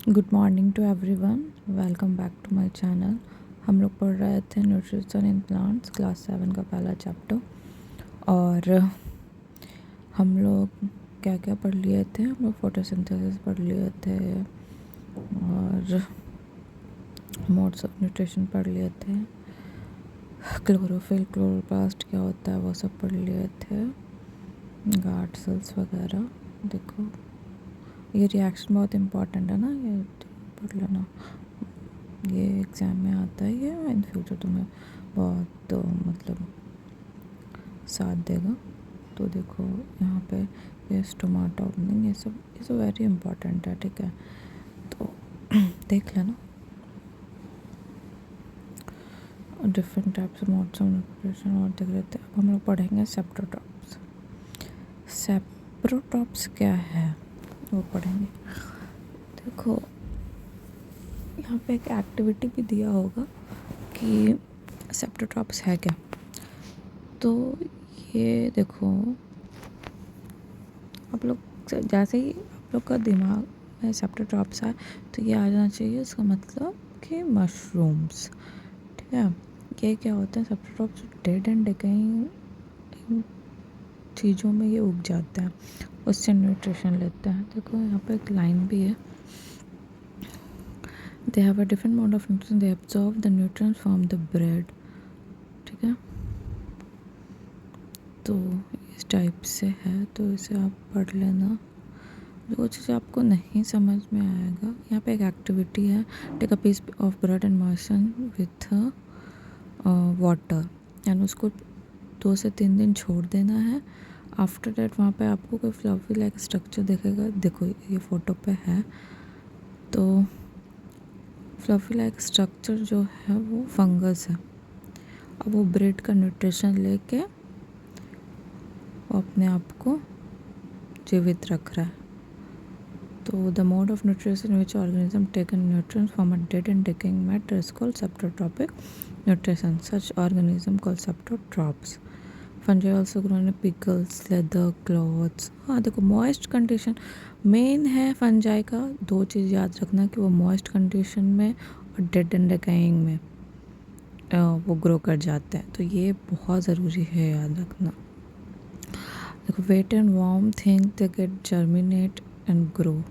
Good morning to everyone, welcome back to my channel. हम लोग पढ़ रहे थे न्यूट्रिशन इन प्लांट्स क्लास 7 का पहला चैप्टर। और हम लोग क्या क्या पढ़ लिए थे? हम लोग फोटोसिंथेसिस पढ़ लिए थे और मोड्स ऑफ न्यूट्रिशन पढ़ लिए थे। क्लोरोफिल, क्लोरोप्लास्ट क्या होता है वो सब पढ़ लिए थे। गार्ड सेल्स वगैरह। देखो ये रिएक्शन बहुत इम्पोर्टेंट है ना, ये पढ़ लेना। ये एग्ज़ाम में आता है, ये इन फ्यूचर तुम्हें बहुत मतलब साथ देगा। तो देखो यहाँ पे ये स्टोमाटा ओपनिंग, ये सब वेरी इंपॉर्टेंट है, ठीक है। तो देख लेना। Different types of modes of nutrition और देख लेते हैं। अब हम लोग पढ़ेंगे सेप्रोट्रॉप्स। सेप्रोट्रॉप्स क्या है वो पढ़ेंगे। देखो यहाँ पे एक एक्टिविटी भी दिया होगा कि सेप्रोट्रॉप्स है क्या। तो ये देखो, आप लोग जैसे ही आप लोग का दिमाग में सेप्रोट्रॉप्स आए तो ये आ जाना चाहिए इसका मतलब कि मशरूम्स, ठीक है। ये क्या होता है, सेप्रोट्रॉप्स डेड एंड डिकेइंग चीज़ों में ये उग जाते हैं, उससे न्यूट्रिशन लेते हैं। देखो यहाँ पे एक लाइन भी है, they have a different amount of nutrition, they absorb the nutrients from the bread, ठीक है। तो इस टाइप से है, तो इसे आप पढ़ लेना। जो चीज़ आपको नहीं समझ में आएगा, यहाँ पे एक एक्टिविटी है, take a piece of bread and moisten with water, and उसको 2 से 3 दिन छोड़ देना है। आफ्टर डेट वहाँ पे आपको कोई फ्लफी लाइक स्ट्रक्चर दिखेगा। देखो ये फ़ोटो पे है, तो फ्लफी लाइक स्ट्रक्चर जो है वो फंगस है। अब वो ब्रेड का न्यूट्रिशन लेके वो अपने आप को जीवित रख रहा है। तो the mode of nutrition in which organism taken nutrients from a dead and decaying matter is called saprotrophic nutrition. Such organism called saprotrophs. Fungi also grow in pickles, leather, cloths. हाँ देखो, moist condition मेन है fungi का। 2 चीज़ याद रखना कि वो moist condition में और dead and decaying में वो ग्रो कर जाते हैं। तो ये बहुत ज़रूरी है याद रखना। देखो wet and warm thing they get germinate and grow.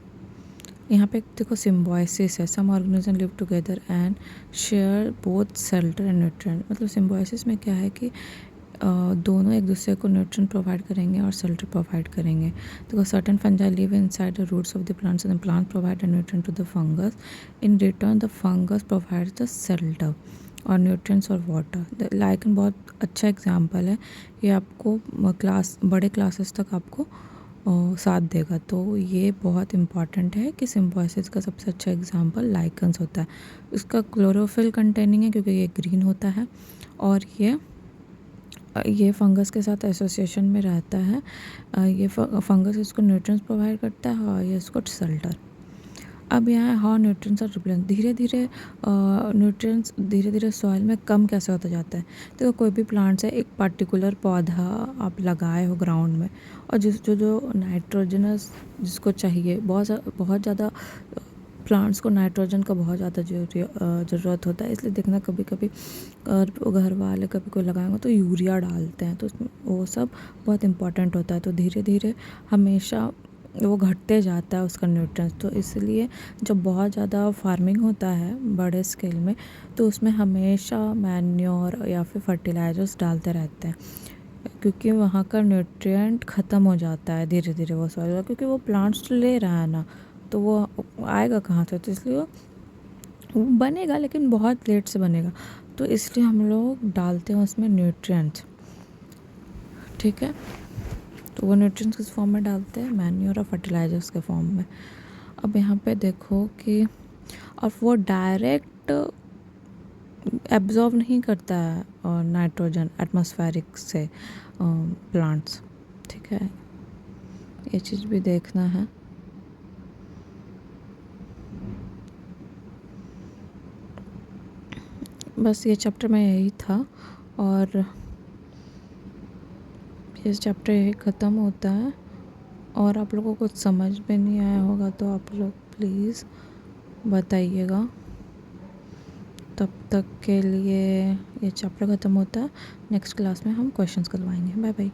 यहाँ पे देखो सिम्बायोसिस है, some organism live together and share both shelter and nutrient. मतलब सिम्बायोसिस में क्या है कि दोनों एक दूसरे को न्यूट्रिएंट प्रोवाइड करेंगे और शेल्टर प्रोवाइड करेंगे। देखो certain fungi live inside the roots of the plants and the plant provide nutrient to the fungus. In return the fungus provides the shelter और न्यूट्रिएंट्स और वाटर। लाइकन बहुत अच्छा example है, ये आपको बड़े क्लासेस तक आपको साथ देगा। तो ये बहुत इम्पॉर्टेंट है कि सिम्बायोसिस का सबसे अच्छा एग्जांपल लाइकन्स होता है। इसका क्लोरोफिल कंटेनिंग है क्योंकि ये ग्रीन होता है और ये फंगस के साथ एसोसिएशन में रहता है। ये फंगस इसको न्यूट्रिएंट्स प्रोवाइड करता है और ये इसको शेल्टर। अब यहाँ हाउ न्यूट्रिएंट्स आर रिप्लेस, धीरे धीरे न्यूट्रिएंट्स धीरे धीरे सॉइल में कम कैसे होता जाता है। तो कोई भी प्लांट्स है, एक पर्टिकुलर पौधा आप लगाए हो ग्राउंड में, और जो नाइट्रोजनस जिसको चाहिए, बहुत ज़्यादा प्लांट्स को नाइट्रोजन का बहुत ज़्यादा ज़रूरत होता है। इसलिए देखना कभी कभी घर वाले कभी कोई लगाएंगे तो यूरिया डालते हैं, तो वो सब बहुत इम्पॉर्टेंट होता है। तो धीरे धीरे हमेशा वो घटते जाता है उसका न्यूट्रिएंट्स। तो इसलिए जब बहुत ज़्यादा फार्मिंग होता है बड़े स्केल में, तो उसमें हमेशा मैन्योर या फिर फर्टिलाइजर्स डालते रहते हैं, क्योंकि वहाँ का न्यूट्रिएंट ख़त्म हो जाता है धीरे धीरे वो सॉइल, क्योंकि वो प्लांट्स तो ले रहा है ना, तो वो आएगा कहाँ से। तो इसलिए वो बनेगा लेकिन बहुत लेट से बनेगा। तो इसलिए हम लोग डालते हैं उसमें न्यूट्रिएंट्स, ठीक है। तो वो न्यूट्रिएंट्स किस फॉर्म में डालते हैं, मैन्योर और फर्टिलाइजर्स के फॉर्म में। अब यहाँ पे देखो कि अब वो डायरेक्ट एब्जॉर्ब नहीं करता है नाइट्रोजन एटमॉस्फेरिक से प्लांट्स, ठीक है। ये चीज़ भी देखना है। बस ये चैप्टर में यही था, और इस चैप्टर यही ख़त्म होता है। और आप लोगों को कुछ समझ में नहीं आया होगा तो आप लोग प्लीज़ बताइएगा। तब तक के लिए ये चैप्टर ख़त्म होता है, नेक्स्ट क्लास में हम क्वेश्चंस करवाएंगे। Bye bye.